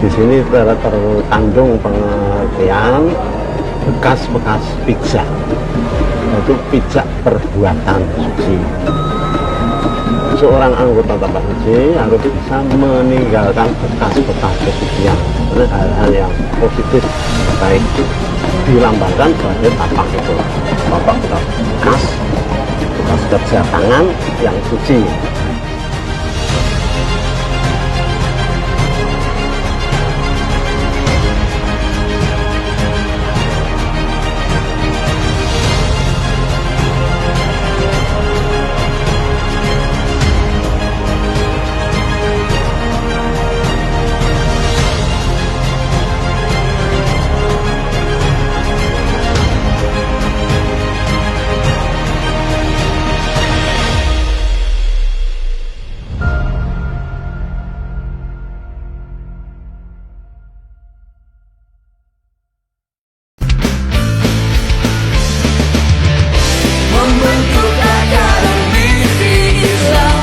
Di sini terkandung pengertian bekas-bekas pijak, yaitu pijak perbuatan suci. Seorang anggota tapak suci harus bisa meninggalkan bekas-bekas kesucian, hal-hal yang positif, baik dilambangkan sebagai tapak itu. Tapak bekas kerja tangan yang suci. Membentuk akademisi Islam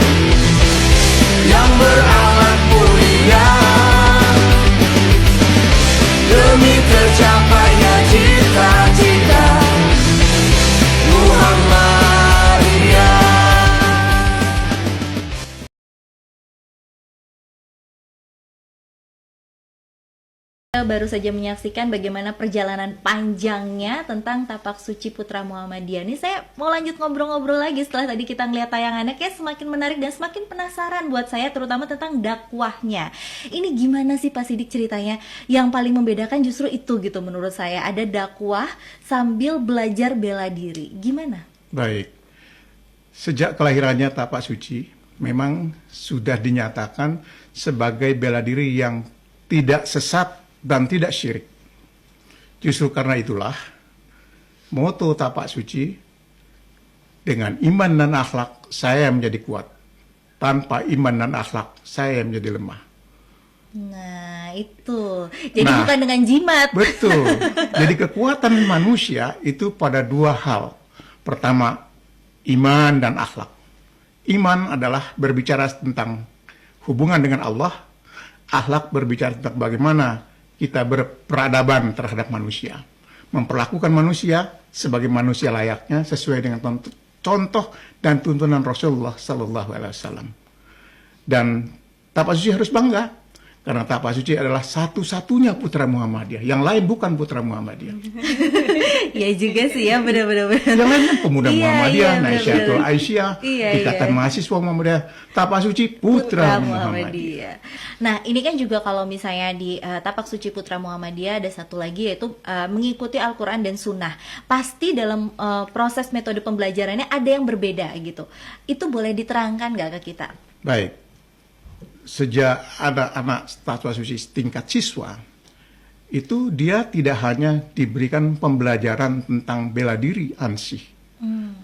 yang beralat mulia demi tercapainya cita-cita Muhammadiyah. Baru saja menyaksikan bagaimana perjalanan panjangnya tentang Tapak Suci Putra Muhammadiyah. Ini saya mau lanjut ngobrol-ngobrol lagi setelah tadi kita ngeliat tayangannya, kayak semakin menarik dan semakin penasaran buat saya, terutama tentang dakwahnya. Ini gimana sih Pak Sidik ceritanya? Yang paling membedakan justru itu gitu menurut saya. Ada dakwah sambil belajar bela diri. Gimana? Baik, sejak kelahirannya Tapak Suci memang sudah dinyatakan sebagai bela diri yang tidak sesat dan tidak syirik. Justru karena itulah moto Tapak Suci, dengan iman dan akhlak saya menjadi kuat, tanpa iman dan akhlak saya menjadi lemah. Nah itu, jadi bukan dengan jimat. Betul. Jadi kekuatan manusia itu pada dua hal. Pertama, iman dan akhlak. Iman adalah berbicara tentang hubungan dengan Allah. Akhlak berbicara tentang bagaimana kita berperadaban terhadap manusia, memperlakukan manusia sebagai manusia layaknya sesuai dengan contoh dan tuntunan Rasulullah Sallallahu Alaihi Wasallam. Dan Tapak Suci harus bangga karena Tapak Suci adalah satu-satunya putra Muhammadiyah. Yang lain bukan putra Muhammadiyah. Ya juga sih ya, benar-benar. Yang lain kan pemuda Muhammadiyah, iya, Naisyatul Aisyah, ikatan mahasiswa Muhammadiyah. Tapak Suci putra Muhammadiyah. Nah, ini kan juga kalau misalnya di Tapak Suci Putra Muhammadiyah ada satu lagi, yaitu mengikuti Al-Quran dan Sunnah. Pasti dalam proses metode pembelajarannya ada yang berbeda gitu. Itu boleh diterangkan nggak ke kita? Baik, sejak ada anak Tapak Suci tingkat siswa, itu dia tidak hanya diberikan pembelajaran tentang bela diri ansih,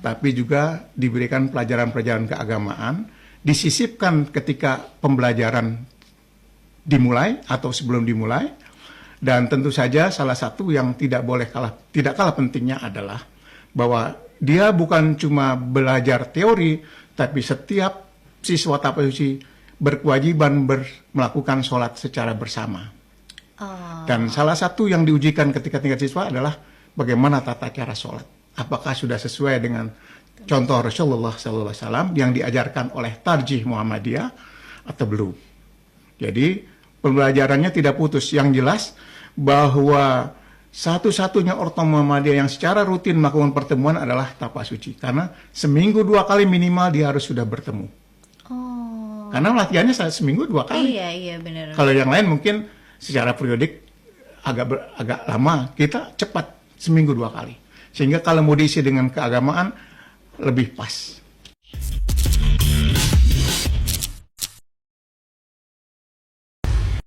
tapi juga diberikan pelajaran-pelajaran keagamaan, disisipkan ketika pembelajaran dimulai atau sebelum dimulai. Dan tentu saja salah satu yang tidak kalah pentingnya adalah bahwa dia bukan cuma belajar teori, tapi setiap siswa Tapak Suci berkewajiban melakukan sholat secara bersama. Dan salah satu yang diujikan ketika tingkat siswa adalah bagaimana tata cara sholat. Apakah sudah sesuai dengan contoh Rasulullah SAW yang diajarkan oleh Tarjih Muhammadiyah atau belum. Jadi pembelajarannya tidak putus. Yang jelas bahwa satu-satunya ortom Muhammadiyah yang secara rutin melakukan pertemuan adalah Tapak Suci. Karena seminggu 2 kali minimal dia harus sudah bertemu. Karena latihannya seminggu 2 kali. Iya benar. Kalau yang lain mungkin secara periodik agak lama, kita cepat seminggu 2 kali. Sehingga kalau mau diisi dengan keagamaan lebih pas.